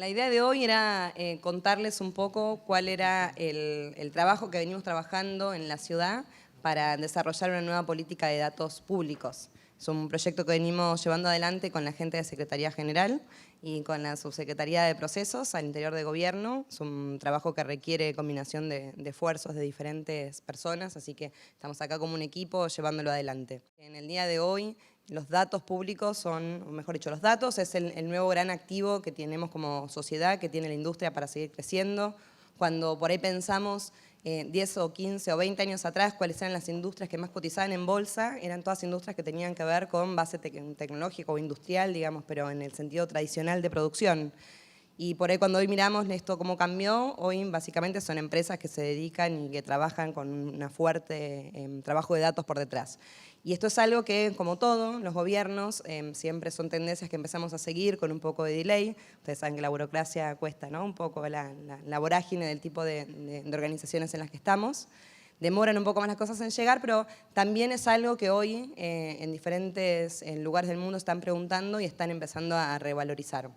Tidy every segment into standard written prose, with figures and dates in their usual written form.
La idea de hoy era contarles un poco cuál era el trabajo que venimos trabajando en la ciudad para desarrollar una nueva política de datos públicos. Es un proyecto que venimos llevando adelante con la gente de Secretaría General y con la Subsecretaría de Procesos al interior de Gobierno. Es un trabajo que requiere combinación de esfuerzos de diferentes personas, así que estamos acá como un equipo llevándolo adelante. En el día de hoy, los datos públicos son, o mejor dicho, los datos es el nuevo gran activo que tenemos como sociedad, que tiene la industria para seguir creciendo. Cuando por ahí pensamos 10 o 15 o 20 años atrás cuáles eran las industrias que más cotizaban en bolsa, eran todas industrias que tenían que ver con base tecnológica o industrial, digamos, pero en el sentido tradicional de producción. Y por ahí cuando hoy miramos esto cómo cambió, hoy básicamente son empresas que se dedican y que trabajan con un fuerte trabajo de datos por detrás. Y esto es algo que, como todo, los gobiernos siempre son tendencias que empezamos a seguir con un poco de delay. Ustedes saben que la burocracia cuesta, ¿no? Un poco la vorágine del tipo de organizaciones en las que estamos. Demoran un poco más las cosas en llegar, pero también es algo que hoy en diferentes lugares del mundo están preguntando y están empezando a revalorizar.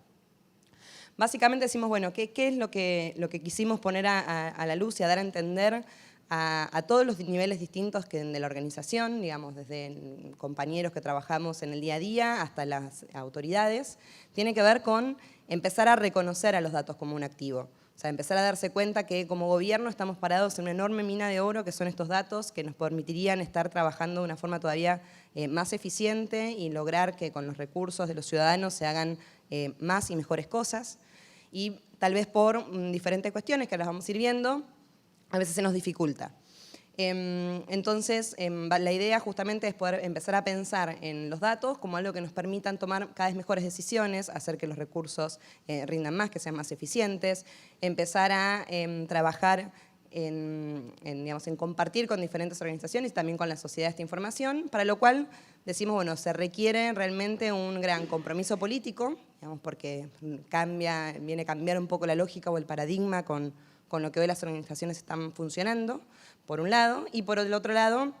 Básicamente decimos, bueno, ¿qué es lo que quisimos poner a la luz y a dar a entender a todos los niveles distintos de la organización, digamos, desde compañeros que trabajamos en el día a día hasta las autoridades? Tiene que ver con empezar a reconocer a los datos como un activo. O sea, empezar a darse cuenta que como gobierno estamos parados en una enorme mina de oro que son estos datos que nos permitirían estar trabajando de una forma todavía más eficiente y lograr que con los recursos de los ciudadanos se hagan más y mejores cosas. Y tal vez por diferentes cuestiones que las vamos a ir viendo, a veces se nos dificulta. Entonces, la idea justamente es poder empezar a pensar en los datos como algo que nos permitan tomar cada vez mejores decisiones, hacer que los recursos rindan más, que sean más eficientes, empezar a trabajar digamos, en compartir con diferentes organizaciones y también con la sociedad esta información, para lo cual decimos, bueno, se requiere realmente un gran compromiso político, digamos, porque viene a cambiar un poco la lógica o el paradigma con lo que hoy las organizaciones están funcionando, por un lado, y por el otro lado,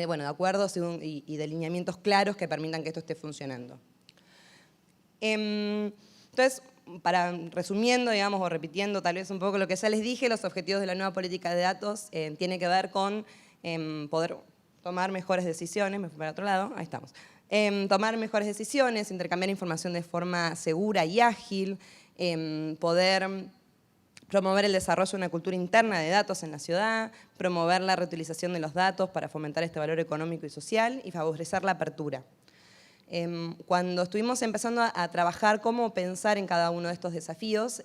bueno, de acuerdos y de lineamientos claros que permitan que esto esté funcionando. Entonces, resumiendo, digamos, o repitiendo tal vez un poco lo que ya les dije, los objetivos de la nueva política de datos tienen que ver con poder tomar mejores decisiones, me fui para otro lado, ahí estamos, tomar mejores decisiones, intercambiar información de forma segura y ágil, poder promover el desarrollo de una cultura interna de datos en la ciudad, promover la reutilización de los datos para fomentar este valor económico y social y favorecer la apertura. Cuando estuvimos empezando a trabajar cómo pensar en cada uno de estos desafíos,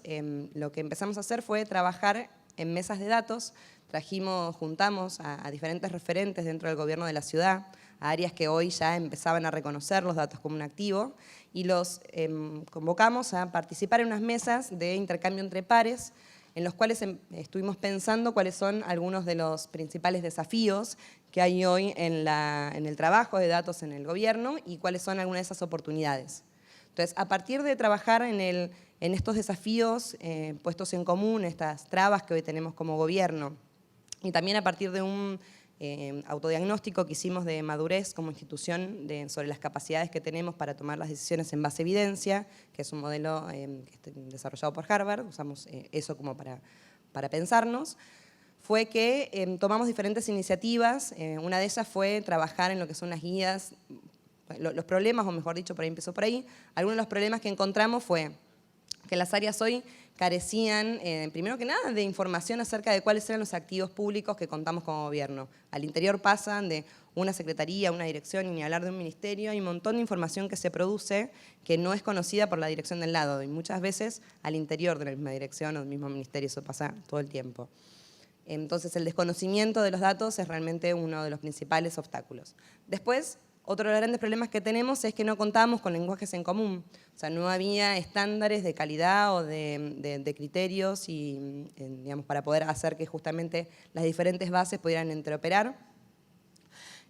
lo que empezamos a hacer fue trabajar en mesas de datos, juntamos a diferentes referentes dentro del gobierno de la ciudad, a áreas que hoy ya empezaban a reconocer los datos como un activo, y los convocamos a participar en unas mesas de intercambio entre pares, en los cuales estuvimos pensando cuáles son algunos de los principales desafíos que hay hoy en el trabajo de datos en el gobierno y cuáles son algunas de esas oportunidades. Entonces, a partir de trabajar en estos desafíos puestos en común, estas trabas que hoy tenemos como gobierno, y también a partir de un autodiagnóstico que hicimos de madurez como institución sobre las capacidades que tenemos para tomar las decisiones en base a evidencia, que es un modelo desarrollado por Harvard, usamos eso como para pensarnos, fue que tomamos diferentes iniciativas. Una de ellas fue trabajar en lo que son las guías, los problemas, o mejor dicho, por ahí empezó por ahí. Algunos de los problemas que encontramos fue que las áreas hoy carecían, primero que nada, de información acerca de cuáles eran los activos públicos que contamos como gobierno. Al interior pasan de una secretaría, una dirección, y ni hablar de un ministerio, hay un montón de información que se produce que no es conocida por la dirección del lado, y muchas veces al interior de la misma dirección o del mismo ministerio, eso pasa todo el tiempo. Entonces, el desconocimiento de los datos es realmente uno de los principales obstáculos. Después, otro de los grandes problemas que tenemos es que no contábamos con lenguajes en común. O sea, no había estándares de calidad o de criterios digamos, para poder hacer que justamente las diferentes bases pudieran interoperar.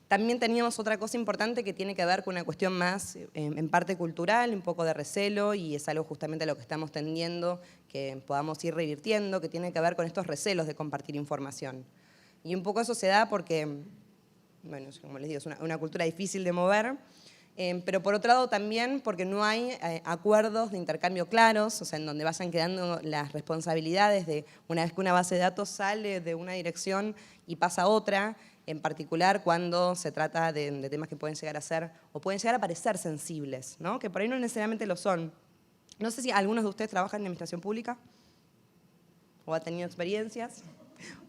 También teníamos otra cosa importante que tiene que ver con una cuestión más en parte cultural, un poco de recelo, y es algo justamente a lo que estamos tendiendo, que podamos ir revirtiendo, que tiene que ver con estos recelos de compartir información. Y un poco eso se da porque, bueno, como les digo, es una cultura difícil de mover, Pero por otro lado también porque no hay acuerdos de intercambio claros, o sea, en donde vayan quedando las responsabilidades de una vez que una base de datos sale de una dirección y pasa a otra, en particular cuando se trata de temas que pueden llegar a ser o pueden llegar a parecer sensibles, ¿no? Que por ahí no necesariamente lo son. No sé si algunos de ustedes trabajan en administración pública o ha tenido experiencias.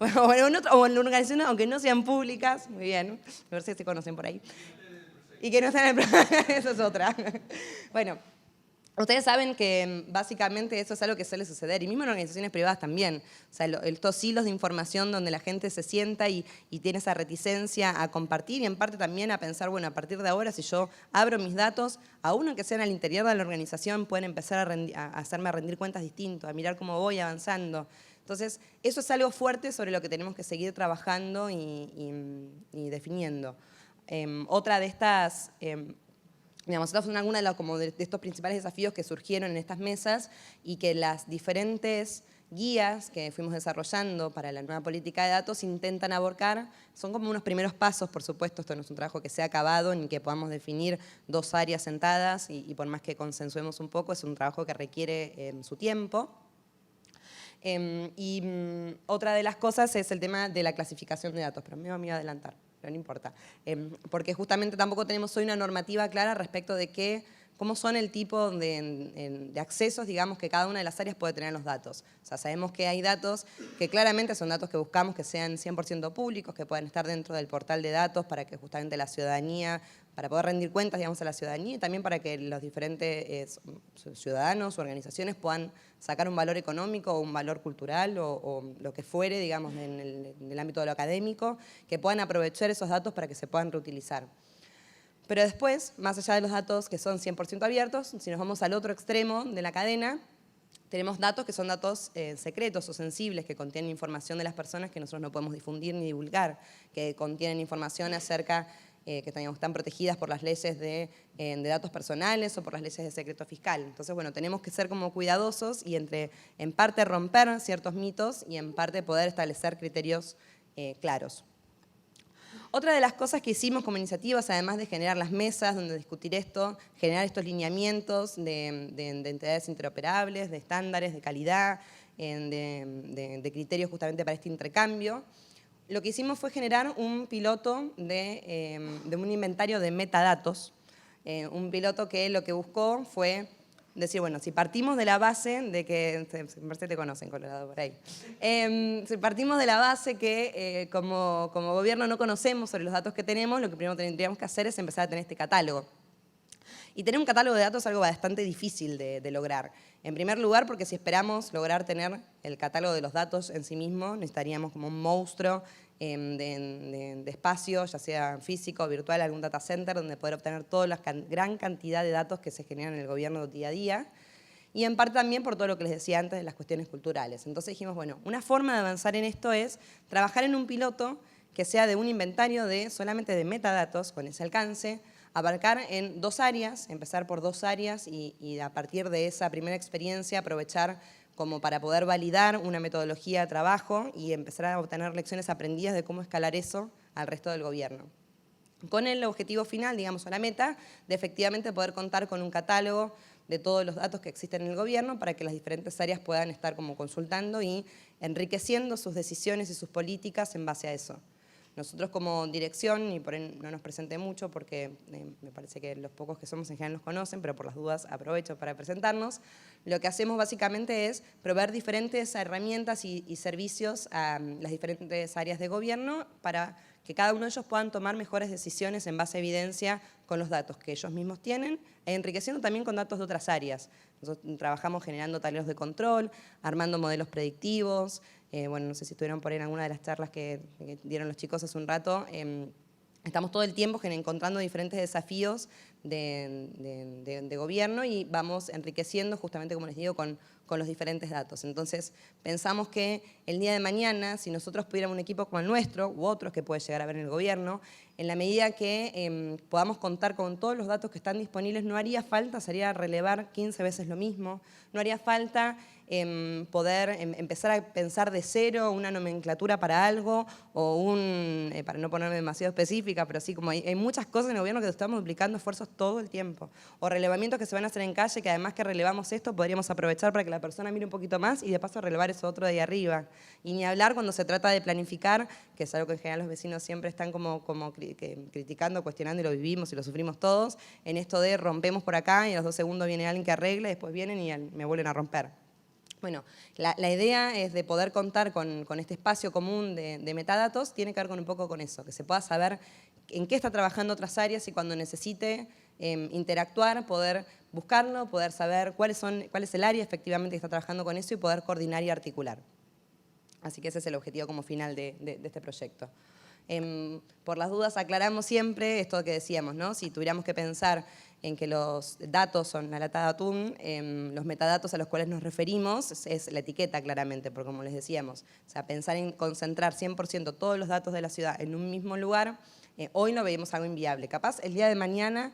O en organizaciones, aunque no sean públicas, muy bien, a ver si se conocen por ahí. Y que no están en el programa, eso es otra. Bueno, ustedes saben que básicamente eso es algo que suele suceder, y mismo en organizaciones privadas también. O sea, estos hilos de información donde la gente se sienta y tiene esa reticencia a compartir y en parte también a pensar, bueno, a partir de ahora si yo abro mis datos, aún aunque sean al interior de la organización, pueden empezar a hacerme rendir cuentas distintos, a mirar cómo voy avanzando. Entonces, eso es algo fuerte sobre lo que tenemos que seguir trabajando y definiendo. Otra de estas, digamos, estas son algunas de estos principales desafíos que surgieron en estas mesas y que las diferentes guías que fuimos desarrollando para la nueva política de datos intentan abordar. Son como unos primeros pasos, por supuesto, esto no es un trabajo que sea acabado ni que podamos definir dos áreas sentadas y por más que consensuemos un poco, es un trabajo que requiere su tiempo. Otra de las cosas es el tema de la clasificación de datos, pero me voy a adelantar. No importa, porque justamente tampoco tenemos hoy una normativa clara respecto de cómo son el tipo de accesos, digamos, que cada una de las áreas puede tener a los datos. O sea, sabemos que hay datos que claramente son datos que buscamos que sean 100% públicos, que puedan estar dentro del portal de datos para que justamente la ciudadanía, para poder rendir cuentas, digamos, a la ciudadanía y también para que los diferentes ciudadanos o organizaciones puedan sacar un valor económico o un valor cultural o lo que fuere, digamos, en el ámbito de lo académico, que puedan aprovechar esos datos para que se puedan reutilizar. Pero después, más allá de los datos que son 100% abiertos, si nos vamos al otro extremo de la cadena, tenemos datos que son datos secretos o sensibles, que contienen información de las personas que nosotros no podemos difundir ni divulgar, que contienen información acerca que están protegidas por las leyes de datos personales o por las leyes de secreto fiscal. Entonces, bueno, tenemos que ser como cuidadosos y en parte romper ciertos mitos y en parte poder establecer criterios claros. Otra de las cosas que hicimos como iniciativas, además de generar las mesas donde discutir esto, generar estos lineamientos de entidades interoperables, de estándares, de calidad, de criterios justamente para este intercambio, lo que hicimos fue generar un piloto de un inventario de metadatos, un piloto que lo que buscó fue decir, bueno, si partimos de la base de que, parece que te conocen, Colorado, por ahí, si partimos de la base que como gobierno no conocemos sobre los datos que tenemos, lo que primero tendríamos que hacer es empezar a tener este catálogo. Y tener un catálogo de datos es algo bastante difícil de lograr. En primer lugar, porque si esperamos lograr tener el catálogo de los datos en sí mismo, necesitaríamos como un monstruo de espacio, ya sea físico, virtual, algún data center, donde poder obtener toda la gran cantidad de datos que se generan en el gobierno día a día. Y en parte también por todo lo que les decía antes de las cuestiones culturales. Entonces dijimos, bueno, una forma de avanzar en esto es trabajar en un piloto que sea de un inventario solamente de metadatos, con ese alcance, abarcar en dos áreas, empezar por dos áreas y a partir de esa primera experiencia aprovechar como para poder validar una metodología de trabajo y empezar a obtener lecciones aprendidas de cómo escalar eso al resto del gobierno. Con el objetivo final, digamos, o la meta, de efectivamente poder contar con un catálogo de todos los datos que existen en el gobierno para que las diferentes áreas puedan estar como consultando y enriqueciendo sus decisiones y sus políticas en base a eso. Nosotros como dirección, y por ahí no nos presenté mucho porque me parece que los pocos que somos en general nos conocen, pero por las dudas aprovecho para presentarnos, lo que hacemos básicamente es proveer diferentes herramientas y servicios a las diferentes áreas de gobierno para que cada uno de ellos puedan tomar mejores decisiones en base a evidencia con los datos que ellos mismos tienen e enriqueciendo también con datos de otras áreas. Nosotros trabajamos generando tableros de control, armando modelos predictivos. Bueno, no sé si estuvieron por ahí en alguna de las charlas que dieron los chicos hace un rato. Estamos todo el tiempo encontrando diferentes desafíos de gobierno y vamos enriqueciendo justamente, como les digo, con los diferentes datos. Entonces, pensamos que el día de mañana, si nosotros pudiéramos un equipo como el nuestro, u otros que puede llegar a haber en el gobierno, en la medida que podamos contar con todos los datos que están disponibles, no haría falta, sería relevar 15 veces lo mismo, no haría falta poder empezar a pensar de cero una nomenclatura para algo o para no ponerme demasiado específica, pero sí, como hay muchas cosas en el gobierno que estamos duplicando esfuerzos todo el tiempo. O relevamientos que se van a hacer en calle, que además que relevamos esto, podríamos aprovechar para que la persona mire un poquito más y de paso relevar eso otro de ahí arriba. Y ni hablar cuando se trata de planificar, que es algo que en general los vecinos siempre están como criticando, cuestionando, y lo vivimos y lo sufrimos todos, en esto de rompemos por acá y a los 2 segundos viene alguien que arregle, después vienen y me vuelven a romper. Bueno, la idea es de poder contar con este espacio común de metadatos, tiene que ver con un poco con eso, que se pueda saber en qué está trabajando otras áreas y cuando necesite interactuar, poder buscarlo, poder saber cuál es el área efectivamente que está trabajando con eso y poder coordinar y articular. Así que ese es el objetivo como final de este proyecto. Por las dudas aclaramos siempre esto que decíamos, ¿no? Si tuviéramos que pensar en que los datos son la lata de atún, los metadatos a los cuales nos referimos es la etiqueta claramente, porque como les decíamos, o sea, pensar en concentrar 100% todos los datos de la ciudad en un mismo lugar, hoy lo veíamos algo inviable. Capaz el día de mañana,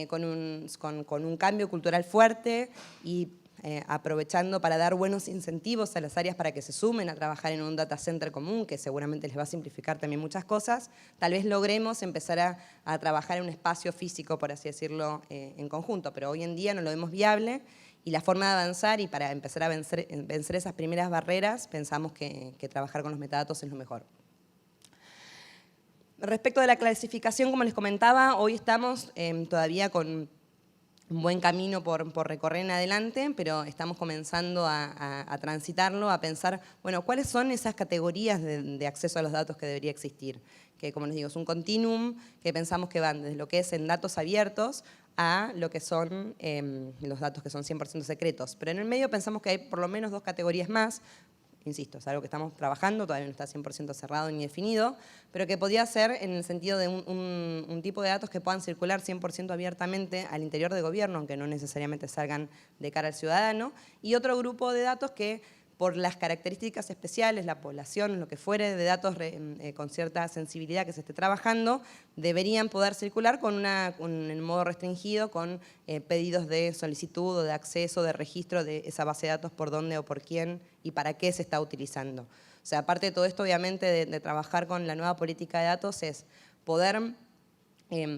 con un cambio cultural fuerte y aprovechando para dar buenos incentivos a las áreas para que se sumen a trabajar en un data center común, que seguramente les va a simplificar también muchas cosas, tal vez logremos empezar a trabajar en un espacio físico, por así decirlo, en conjunto, pero hoy en día no lo vemos viable y la forma de avanzar y para empezar a vencer esas primeras barreras, pensamos que trabajar con los metadatos es lo mejor. Respecto de la clasificación, como les comentaba, hoy estamos todavía con un buen camino por recorrer en adelante, pero estamos comenzando a transitarlo, a pensar, bueno, ¿cuáles son esas categorías de acceso a los datos que debería existir? Que, como les digo, es un continuum que pensamos que van desde lo que es en datos abiertos a lo que son los datos que son 100% secretos. Pero en el medio pensamos que hay por lo menos 2 categorías más. Insisto, es algo que estamos trabajando, todavía no está 100% cerrado ni definido, pero que podría ser en el sentido de un tipo de datos que puedan circular 100% abiertamente al interior del gobierno, aunque no necesariamente salgan de cara al ciudadano, y otro grupo de datos que por las características especiales, la población, lo que fuere de datos con cierta sensibilidad que se esté trabajando, deberían poder circular en modo restringido con pedidos de solicitud o de acceso, de registro de esa base de datos, por dónde o por quién y para qué se está utilizando. O sea, aparte de todo esto, obviamente, de trabajar con la nueva política de datos es poder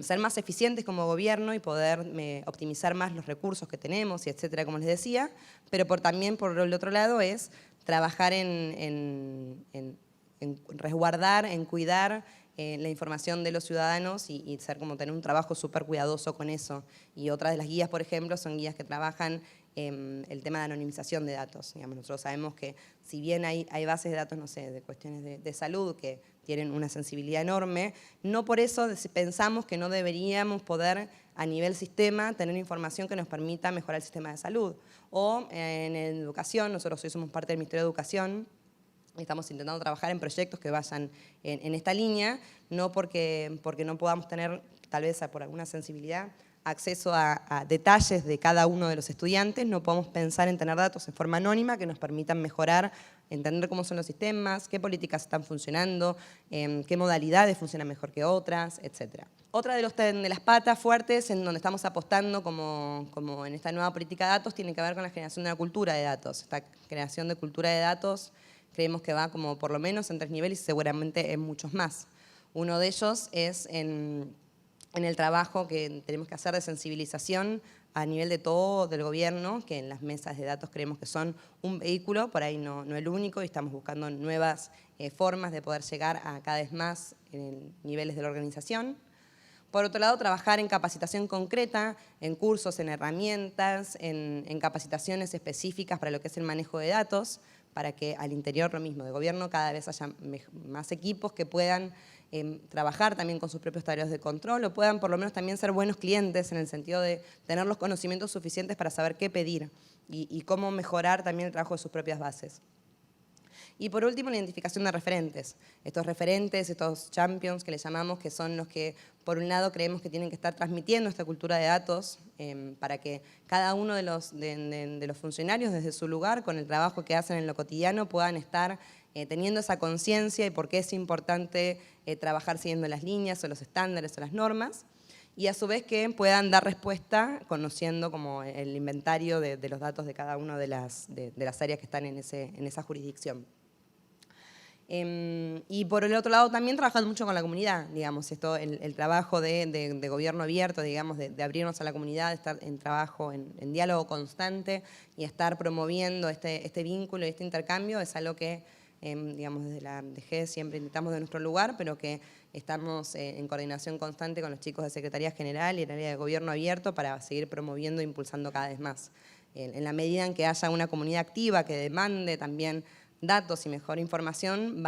ser más eficientes como gobierno y poder optimizar más los recursos que tenemos, y etcétera, como les decía, pero también por el otro lado es trabajar en resguardar, en cuidar la información de los ciudadanos y tener un trabajo súper cuidadoso con eso. Y otras de las guías, por ejemplo, son guías que trabajan el tema de anonimización de datos. Digamos, nosotros sabemos que si bien hay bases de datos, no sé, de cuestiones de salud que tienen una sensibilidad enorme, no por eso pensamos que no deberíamos poder a nivel sistema tener información que nos permita mejorar el sistema de salud. O en educación, nosotros hoy somos parte del Ministerio de Educación, estamos intentando trabajar en proyectos que vayan en esta línea, no porque no podamos tener, tal vez por alguna sensibilidad, acceso a detalles de cada uno de los estudiantes, no podemos pensar en tener datos en forma anónima que nos permitan mejorar, entender cómo son los sistemas, qué políticas están funcionando, qué modalidades funcionan mejor que otras, etc. Otra de las patas fuertes en donde estamos apostando como en esta nueva política de datos tiene que ver con la generación de una cultura de datos. Esta creación de cultura de datos creemos que va como por lo menos en 3 niveles y seguramente en muchos más. Uno de ellos es en el trabajo que tenemos que hacer de sensibilización a nivel de todo del gobierno, que en las mesas de datos creemos que son un vehículo, por ahí no el único, y estamos buscando nuevas formas de poder llegar a cada vez más niveles de la organización. Por otro lado, trabajar en capacitación concreta, en cursos, en herramientas, en capacitaciones específicas para lo que es el manejo de datos, para que al interior lo mismo de gobierno cada vez haya más equipos que puedan trabajar también con sus propios tareas de control o puedan por lo menos también ser buenos clientes en el sentido de tener los conocimientos suficientes para saber qué pedir y cómo mejorar también el trabajo de sus propias bases. Y por último, la identificación de referentes. Estos referentes, estos champions que les llamamos, que son los que, por un lado, creemos que tienen que estar transmitiendo esta cultura de datos para que cada uno de los funcionarios, desde su lugar, con el trabajo que hacen en lo cotidiano, puedan estar teniendo esa conciencia y por qué es importante trabajar siguiendo las líneas o los estándares o las normas. y a su vez que puedan dar respuesta conociendo como el inventario de los datos de cada una de las áreas que están en esa jurisdicción. Y por el otro lado también trabajando mucho con la comunidad, digamos, el trabajo de gobierno abierto, digamos, de abrirnos a la comunidad, de estar en trabajo, en diálogo constante y estar promoviendo este vínculo y este intercambio es algo que, digamos, desde la DG siempre intentamos de nuestro lugar, pero que estamos en coordinación constante con los chicos de Secretaría General y el área de gobierno abierto para seguir promoviendo e impulsando cada vez más. En la medida en que haya una comunidad activa que demande también datos y mejor información,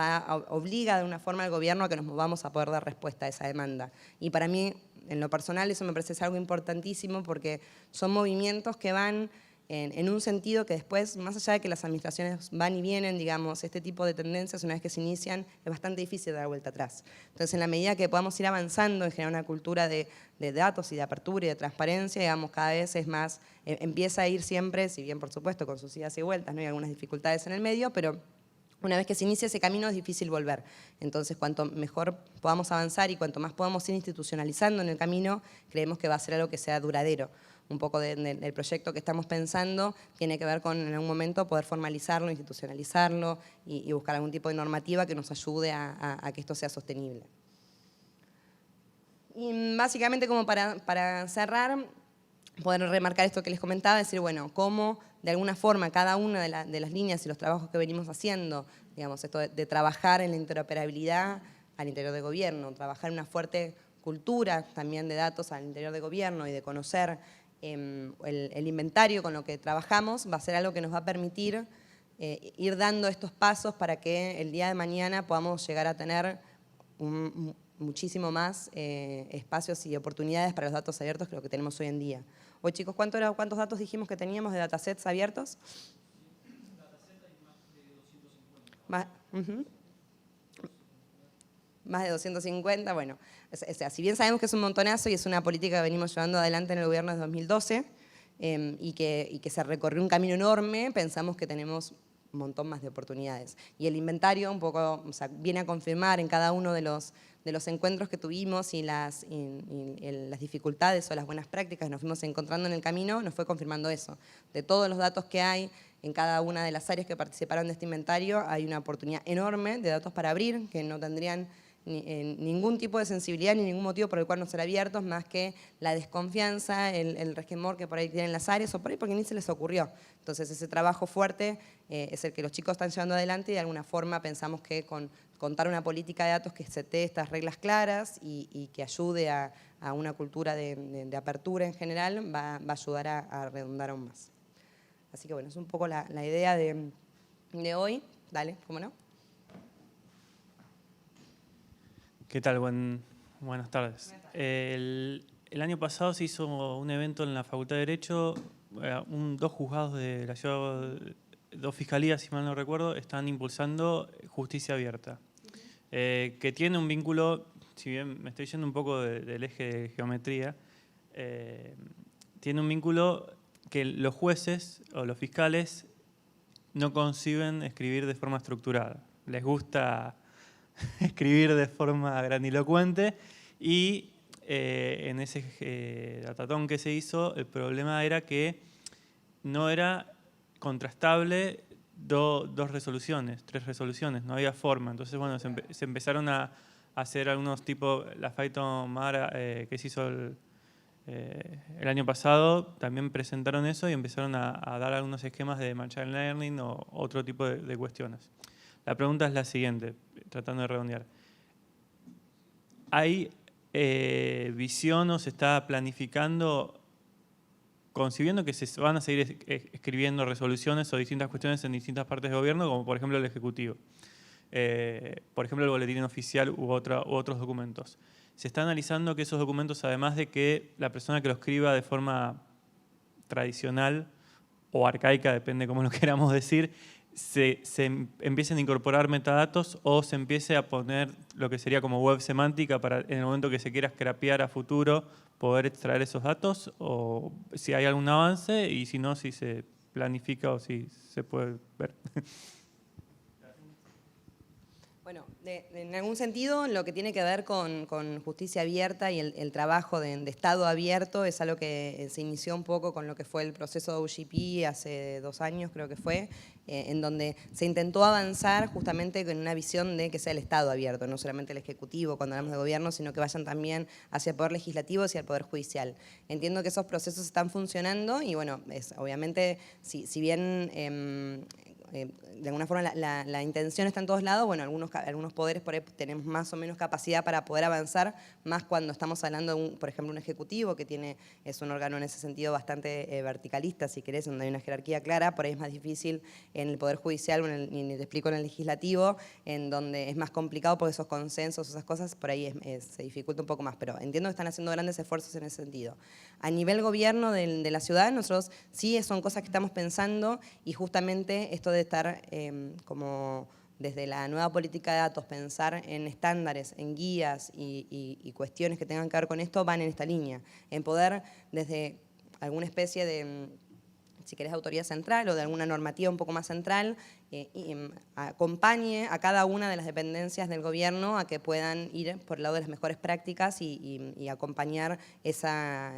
obliga de una forma al gobierno a que nos movamos a poder dar respuesta a esa demanda. Y para mí, en lo personal, eso me parece algo importantísimo porque son movimientos que van en un sentido que después, más allá de que las administraciones van y vienen, digamos, este tipo de tendencias, una vez que se inician, es bastante difícil dar vuelta atrás. Entonces, en la medida que podamos ir avanzando en generar una cultura de datos y de apertura y de transparencia, digamos, cada vez es más, empieza a ir siempre, si bien por supuesto con sus idas y vueltas, ¿no? Hay algunas dificultades en el medio, pero una vez que se inicia ese camino es difícil volver. Entonces, cuanto mejor podamos avanzar y cuanto más podamos ir institucionalizando en el camino, creemos que va a ser algo que sea duradero. Un poco del proyecto que estamos pensando tiene que ver con en algún momento poder formalizarlo, institucionalizarlo y buscar algún tipo de normativa que nos ayude a que esto sea sostenible. Y básicamente como para cerrar, poder remarcar esto que les comentaba, decir, bueno, cómo de alguna forma cada una de las líneas y los trabajos que venimos haciendo, digamos, esto de trabajar en la interoperabilidad al interior del gobierno, trabajar en una fuerte cultura también de datos al interior del gobierno y de conocer el inventario con lo que trabajamos, va a ser algo que nos va a permitir ir dando estos pasos para que el día de mañana podamos llegar a tener muchísimo más espacios y oportunidades para los datos abiertos que lo que tenemos hoy en día. Hoy, chicos, ¿cuántos datos dijimos que teníamos de datasets abiertos? Más de 250, bueno. O sea, si bien sabemos que es un montonazo y es una política que venimos llevando adelante en el gobierno desde 2012 y que se recorrió un camino enorme, pensamos que tenemos un montón más de oportunidades. Y el inventario un poco, o sea, viene a confirmar en cada uno de los encuentros que tuvimos y las dificultades o las buenas prácticas que nos fuimos encontrando en el camino, nos fue confirmando eso. De todos los datos que hay en cada una de las áreas que participaron de este inventario, hay una oportunidad enorme de datos para abrir que no tendrían ningún tipo de sensibilidad ni ningún motivo por el cual no ser abiertos, más que la desconfianza, el resquemor que por ahí tienen las áreas o por ahí porque ni se les ocurrió. Entonces ese trabajo fuerte es el que los chicos están llevando adelante y de alguna forma pensamos que con contar una política de datos que setee estas reglas claras y que ayude a una cultura de apertura en general va a ayudar a redundar aún más. Así que bueno, es un poco la idea de hoy. Dale, ¿cómo no? ¿Qué tal? Buenas tardes. El año pasado se hizo un evento en la Facultad de Derecho, dos juzgados de la ciudad, dos fiscalías, si mal no recuerdo, están impulsando justicia abierta, que tiene un vínculo, si bien me estoy yendo un poco del eje de geometría, tiene un vínculo que los jueces o los fiscales no conciben escribir de forma estructurada. Les gusta escribir de forma grandilocuente y en ese datatón que se hizo el problema era que no era contrastable dos resoluciones, tres resoluciones, no había forma. Entonces, bueno, se empezaron a hacer algunos tipos, la Phaeton Mara que se hizo el año pasado, también presentaron eso y empezaron a dar algunos esquemas de Machine Learning o otro tipo de cuestiones. La pregunta es la siguiente, tratando de redondear. ¿Hay visión o se está planificando, concibiendo que se van a seguir escribiendo resoluciones o distintas cuestiones en distintas partes del gobierno, como por ejemplo el Ejecutivo? Por ejemplo, el boletín oficial u otros documentos. Se está analizando que esos documentos, además de que la persona que lo escriba de forma tradicional o arcaica, depende cómo lo queramos decir, se empiecen a incorporar metadatos o se empiece a poner lo que sería como web semántica para en el momento que se quiera scrapear a futuro poder extraer esos datos, o si hay algún avance y si no, si se planifica o si se puede ver. Bueno, en algún sentido, lo que tiene que ver con justicia abierta y el trabajo de Estado abierto es algo que se inició un poco con lo que fue el proceso de OGP hace 2 años, creo que fue, en donde se intentó avanzar justamente con una visión de que sea el Estado abierto, no solamente el Ejecutivo cuando hablamos de gobierno, sino que vayan también hacia el Poder Legislativo y hacia el Poder Judicial. Entiendo que esos procesos están funcionando y bueno, obviamente, si bien de alguna forma la intención está en todos lados, bueno, algunos poderes por ahí tenemos más o menos capacidad para poder avanzar, más cuando estamos hablando de, por ejemplo, un ejecutivo que es un órgano en ese sentido bastante verticalista, si querés, donde hay una jerarquía clara, por ahí es más difícil en el Poder Judicial o ni te explico en el Legislativo, en donde es más complicado porque esos consensos, esas cosas, por ahí se dificulta un poco más, pero entiendo que están haciendo grandes esfuerzos en ese sentido. A nivel gobierno de la ciudad, nosotros sí son cosas que estamos pensando y justamente esto de estar como desde la nueva política de datos, pensar en estándares, en guías y cuestiones que tengan que ver con esto van en esta línea, en poder desde alguna especie de, si querés, autoridad central o de alguna normativa un poco más central, acompañe a cada una de las dependencias del gobierno a que puedan ir por el lado de las mejores prácticas y acompañar esa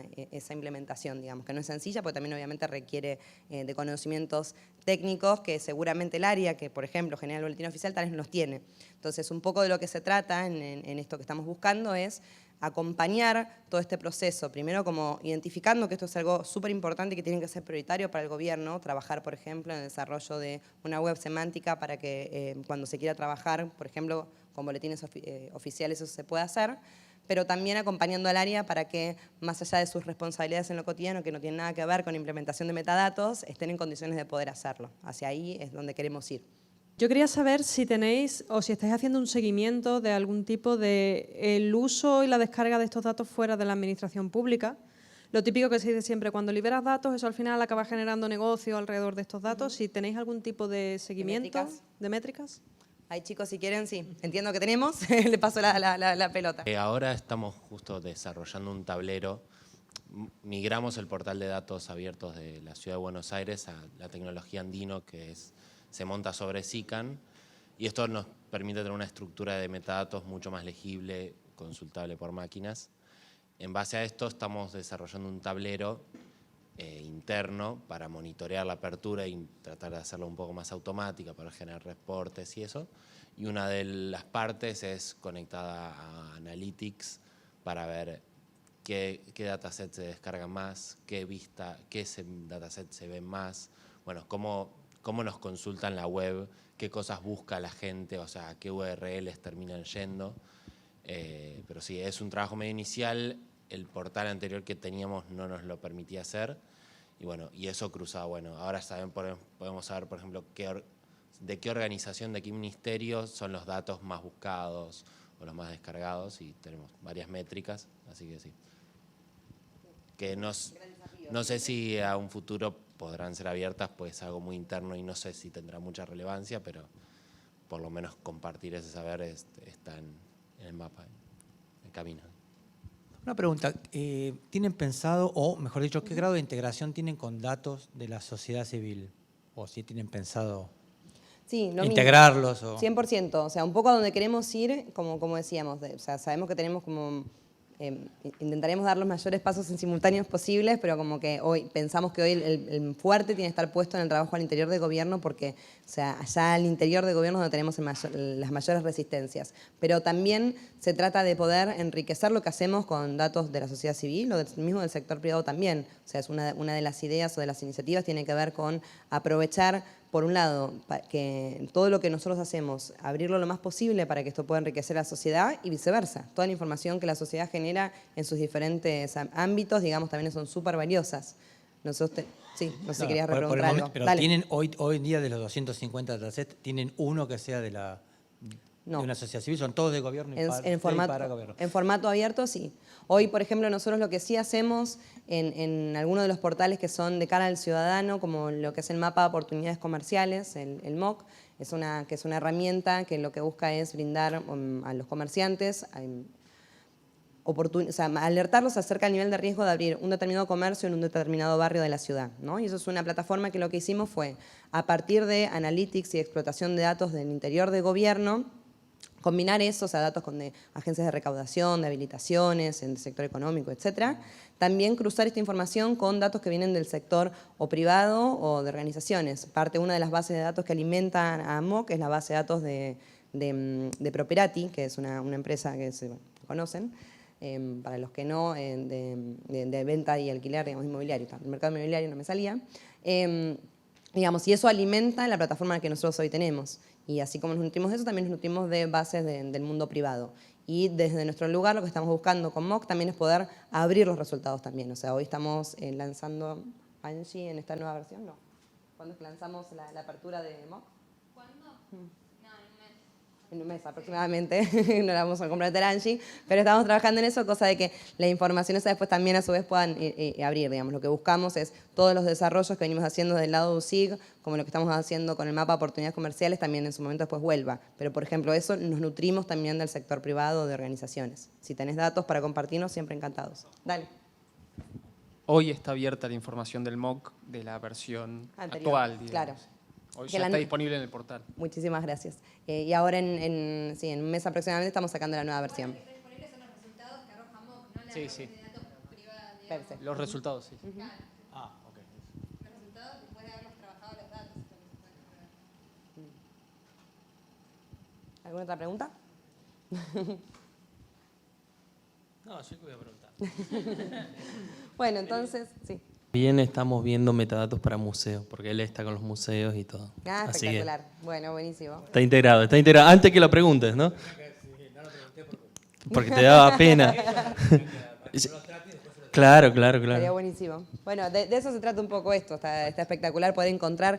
implementación, digamos, que no es sencilla, porque también obviamente requiere de conocimientos técnicos que seguramente el área que, por ejemplo, genera el boletín oficial tal vez no los tiene. Entonces, un poco de lo que se trata en esto que estamos buscando es acompañar todo este proceso, primero como identificando que esto es algo súper importante y que tiene que ser prioritario para el gobierno, trabajar, por ejemplo, en el desarrollo de una web semántica para que cuando se quiera trabajar, por ejemplo, con boletines oficiales eso se pueda hacer, pero también acompañando al área para que, más allá de sus responsabilidades en lo cotidiano, que no tienen nada que ver con implementación de metadatos, estén en condiciones de poder hacerlo. Hacia ahí es donde queremos ir. Yo quería saber si tenéis o si estáis haciendo un seguimiento de algún tipo de el uso y la descarga de estos datos fuera de la administración pública. Lo típico que se dice siempre, cuando liberas datos, eso al final acaba generando negocio alrededor de estos datos. Si tenéis algún tipo de seguimiento, ¿de métricas? Ay, chicos, si quieren, sí. Entiendo que tenemos. Le paso la pelota. Ahora estamos justo desarrollando un tablero. Migramos el portal de datos abiertos de la Ciudad de Buenos Aires a la tecnología Andino, que se monta sobre SICAN, y esto nos permite tener una estructura de metadatos mucho más legible, consultable por máquinas. En base a esto estamos desarrollando un tablero interno para monitorear la apertura y tratar de hacerlo un poco más automática para generar reportes y eso. Y una de las partes es conectada a Analytics para ver qué dataset se descargan más, qué dataset se ven más, bueno, cómo nos consultan la web, qué cosas busca la gente, o sea, qué URLs terminan yendo. Pero sí, es un trabajo medio inicial. El portal anterior que teníamos no nos lo permitía hacer. Y bueno, y eso cruzado, bueno, ahora podemos saber, por ejemplo, de qué organización, de qué ministerio son los datos más buscados o los más descargados, y tenemos varias métricas, así que sí. Que no sé si a un futuro podrán ser abiertas, pues es algo muy interno y no sé si tendrá mucha relevancia, pero por lo menos compartir ese saber está en el mapa, en el camino. Una pregunta, ¿tienen pensado, o mejor dicho, qué grado de integración tienen con datos de la sociedad civil? ¿O si tienen pensado integrarlos? 100%, o sea, un poco a donde queremos ir, como decíamos, o sea, sabemos que tenemos como... intentaremos dar los mayores pasos en simultáneos posibles, pero como que pensamos que hoy el fuerte tiene que estar puesto en el trabajo al interior del gobierno, porque o sea, allá al interior del gobierno es donde tenemos las mayores resistencias. Pero también se trata de poder enriquecer lo que hacemos con datos de la sociedad civil o mismo del sector privado también. O sea, es una de las ideas o de las iniciativas tiene que ver con aprovechar, por un lado, que todo lo que nosotros hacemos, abrirlo lo más posible para que esto pueda enriquecer a la sociedad y viceversa. Toda la información que la sociedad genera en sus diferentes ámbitos, digamos, también son súper valiosas. Nosotros sí, no sé si querías repreguntar algo. Pero dale. ¿tienen hoy en día de los 250 datasets, tienen uno que sea de una sociedad civil? ¿Son todos de gobierno para gobierno? En formato abierto, sí. Hoy, por ejemplo, nosotros lo que sí hacemos en algunos de los portales que son de cara al ciudadano, como lo que es el mapa de oportunidades comerciales, el MOC, que es una herramienta que lo que busca es brindar a los comerciantes, o sea, alertarlos acerca del nivel de riesgo de abrir un determinado comercio en un determinado barrio de la ciudad, ¿no? Y eso es una plataforma que lo que hicimos fue, a partir de analytics y explotación de datos del interior del gobierno, combinar eso, o sea, datos de agencias de recaudación, de habilitaciones, en el sector económico, etcétera. También cruzar esta información con datos que vienen del sector o privado o de organizaciones. Una de las bases de datos que alimentan a MOC es la base de datos de Properati, que es una empresa que se conocen, para los que no, de venta y alquiler, digamos, inmobiliario. El mercado inmobiliario no me salía. Digamos, y eso alimenta la plataforma que nosotros hoy tenemos. Y así como nos nutrimos de eso, también nos nutrimos de bases del mundo privado. Y desde nuestro lugar lo que estamos buscando con MOC también es poder abrir los resultados también. O sea, hoy estamos lanzando Angie en esta nueva versión, ¿no? ¿Cuándo es que lanzamos la apertura de MOC? ¿Cuándo? En un mes aproximadamente, no la vamos a comprometer a Angie, pero estamos trabajando en eso, cosa de que la información esa después también a su vez puedan abrir, digamos. Lo que buscamos es todos los desarrollos que venimos haciendo del lado de USIG, como lo que estamos haciendo con el mapa de oportunidades comerciales, también en su momento después vuelva. Pero, por ejemplo, eso nos nutrimos también del sector privado de organizaciones. Si tenés datos para compartirnos, siempre encantados. Dale. Hoy está abierta la información del MOC de la versión actual, digamos. Claro. Hoy ya está disponible en el portal. Muchísimas gracias. Y ahora en un mes aproximadamente estamos sacando la nueva versión. Lo que está disponible son los resultados que arroja MOC, no la Sí, base sí. de datos privada, digamos. Perfecto. Los resultados, sí. Claro, Ok. los resultados después de haberlos trabajado los datos. Es lo que se puede ver. ¿Alguna otra pregunta? No, yo que voy a preguntar. Bueno, entonces, sí. Bien, estamos viendo metadatos para museos, porque él está con los museos y todo. Ah, Así espectacular. Bueno, buenísimo. Está integrado, está integrado. Antes que lo preguntes, ¿no? Porque te daba pena. Claro. Sería buenísimo. Bueno, de eso se trata un poco esto. Está espectacular poder encontrar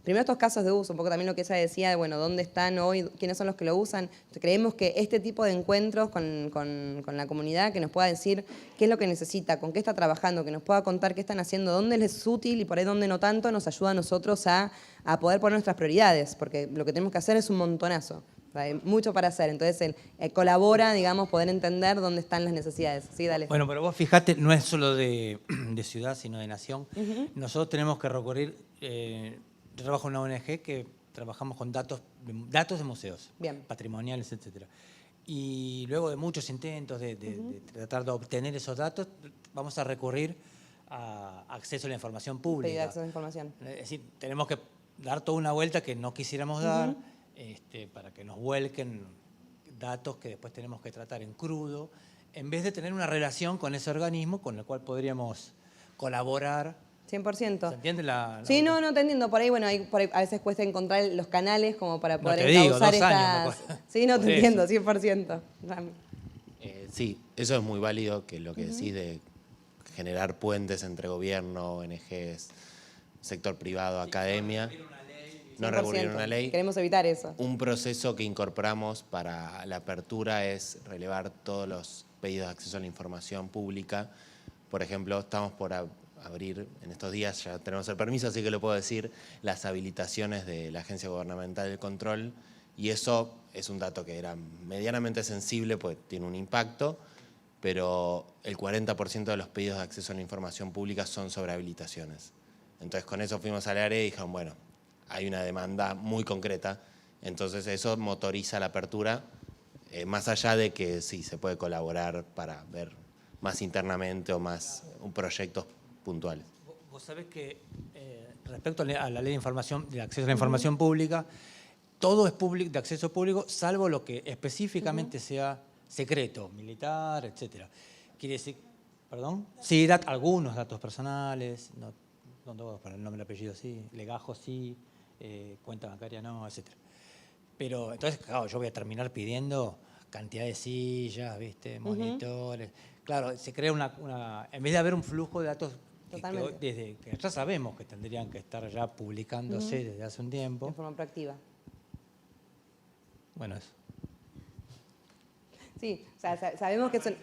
primero estos casos de uso, un poco también lo que ella decía, de, bueno, dónde están hoy, quiénes son los que lo usan. Creemos que este tipo de encuentros con la comunidad, que nos pueda decir qué es lo que necesita, con qué está trabajando, que nos pueda contar qué están haciendo, dónde les es útil y por ahí dónde no tanto, nos ayuda a nosotros a poder poner nuestras prioridades, porque lo que tenemos que hacer es un montonazo. Hay mucho para hacer, entonces él colabora, digamos, poder entender dónde están las necesidades. Sí, dale. Bueno, pero vos fijate, no es solo de ciudad, sino de nación. Nosotros tenemos que recurrir, yo trabajo en una ONG que trabajamos con datos de museos, Bien. patrimoniales, etcétera. Y luego de muchos intentos de tratar de obtener esos datos, vamos a recurrir a acceso a la información pública. Pedido de acceso a la información. Es decir, tenemos que dar toda una vuelta que no quisiéramos dar, para que nos vuelquen datos que después tenemos que tratar en crudo, en vez de tener una relación con ese organismo con el cual podríamos colaborar. 100%. ¿Se entiende la Sí, no, te entiendo. Por ahí, bueno, por ahí a veces cuesta encontrar los canales como para poder te digo, encauzar 2 años, estas... Sí, no, te entiendo, 100%. Rami. Sí, eso es muy válido, que lo que decís de generar puentes entre gobierno, ONGs, sector privado, academia. No recurrir a una ley. Queremos evitar eso. Un proceso que incorporamos para la apertura es relevar todos los pedidos de acceso a la información pública. Por ejemplo, estamos por abrir en estos días, ya tenemos el permiso, así que lo puedo decir, las habilitaciones de la Agencia Gubernamental del Control, y eso es un dato que era medianamente sensible, pues tiene un impacto, pero el 40% de los pedidos de acceso a la información pública son sobre habilitaciones. Entonces con eso fuimos al área y dijeron, bueno, hay una demanda muy concreta, entonces eso motoriza la apertura, más allá de que sí, se puede colaborar para ver más internamente o más proyectos puntuales. Vos sabés que respecto a la ley de información, de acceso a la información pública, todo es público, de acceso público, salvo lo que específicamente sea secreto, militar, etcétera. Quiere decir, ¿perdón? Sí, algunos datos personales, no todos, para el nombre y el apellido sí, legajos sí, cuenta bancaria no, etcétera. Pero entonces, claro, yo voy a terminar pidiendo cantidad de sillas, ¿viste? Monitores. Claro, se crea en vez de haber un flujo de datos desde que ya sabemos que tendrían que estar ya publicándose desde hace un tiempo. De forma proactiva. Bueno, eso. Sí, o sea, sabemos que son...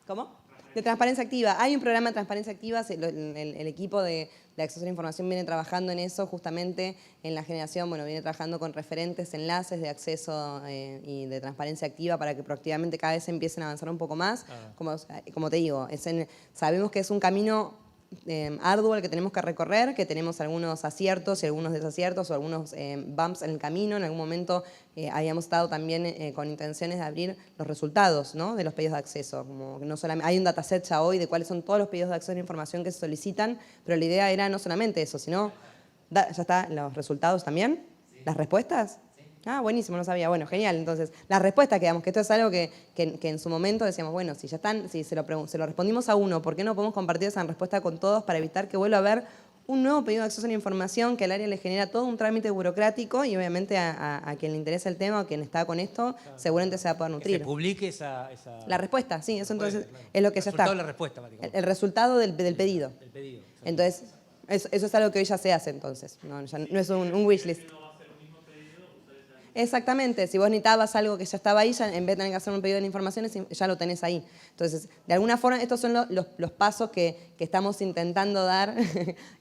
¿Cómo? De transparencia activa. Hay un programa de transparencia activa, el equipo de acceso a la información viene trabajando en eso, justamente en la generación, bueno, viene trabajando con referentes, enlaces de acceso y de transparencia activa para que proactivamente cada vez empiecen a avanzar un poco más. Como te digo, sabemos que es un camino arduo el que tenemos que recorrer, que tenemos algunos aciertos y algunos desaciertos o algunos bumps en el camino. En algún momento habíamos estado también con intenciones de abrir los resultados, ¿no?, de los pedidos de acceso. Como que no solamente, hay un dataset ya hoy de cuáles son todos los pedidos de acceso a la información que se solicitan, pero la idea era no solamente eso, sino, ¿ya está los resultados también? ¿Las respuestas? Ah, buenísimo, no sabía. Bueno, genial. Entonces, la respuesta que damos, que esto es algo que en su momento decíamos, bueno, si ya están, si se lo respondimos a uno, ¿por qué no podemos compartir esa respuesta con todos para evitar que vuelva a haber un nuevo pedido de acceso a la información que al área le genera todo un trámite burocrático y obviamente a quien le interesa el tema o quien está con esto, seguramente se va a poder nutrir? Que se publique esa... La respuesta, sí, eso entonces es lo que ya está. El resultado de la respuesta, básicamente. El resultado del pedido. El pedido. Entonces, eso es algo que hoy ya se hace entonces, no es un wishlist. Exactamente, si vos necesitabas algo que ya estaba ahí, ya, en vez de tener que hacer un pedido de información, ya lo tenés ahí. Entonces, de alguna forma, estos son los pasos que estamos intentando dar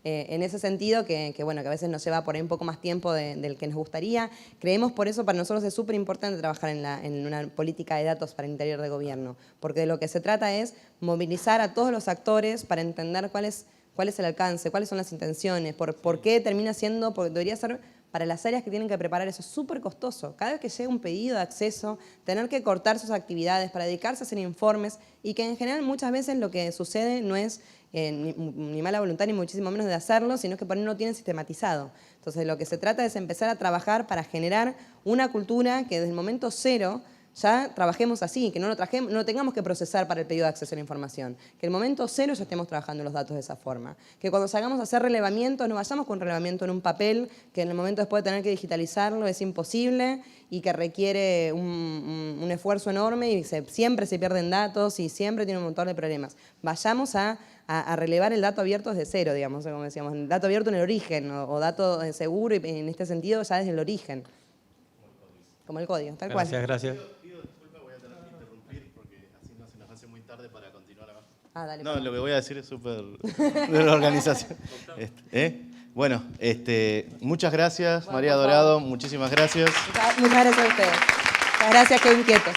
en ese sentido, que a veces nos lleva por ahí un poco más tiempo del que nos gustaría. Creemos por eso, para nosotros es súper importante trabajar en una política de datos para el interior de gobierno, porque de lo que se trata es movilizar a todos los actores para entender cuál es el alcance, cuáles son las intenciones, por qué termina siendo, porque debería ser... Para las áreas que tienen que preparar eso es súper costoso. Cada vez que llega un pedido de acceso, tener que cortar sus actividades para dedicarse a hacer informes y que en general muchas veces lo que sucede no es ni mala voluntad ni muchísimo menos de hacerlo, sino que por ahí no lo tienen sistematizado. Entonces lo que se trata es empezar a trabajar para generar una cultura que desde el momento cero ya trabajemos así, que no lo tengamos que procesar para el pedido de acceso a la información. Que en el momento cero ya estemos trabajando los datos de esa forma. Que cuando salgamos a hacer relevamiento, no vayamos con relevamiento en un papel, que en el momento después de tener que digitalizarlo es imposible y que requiere un esfuerzo enorme y siempre se pierden datos y siempre tiene un montón de problemas. Vayamos a relevar el dato abierto desde cero, digamos, como decíamos, el dato abierto en el origen o dato seguro y en este sentido ya desde el origen. Como el código, tal cual. Gracias. Ah, dale, no, lo que voy a decir es súper de la organización. Bueno, muchas gracias, María Dorado, muchísimas gracias. Muchas gracias a ustedes. Muchas gracias, qué inquietos.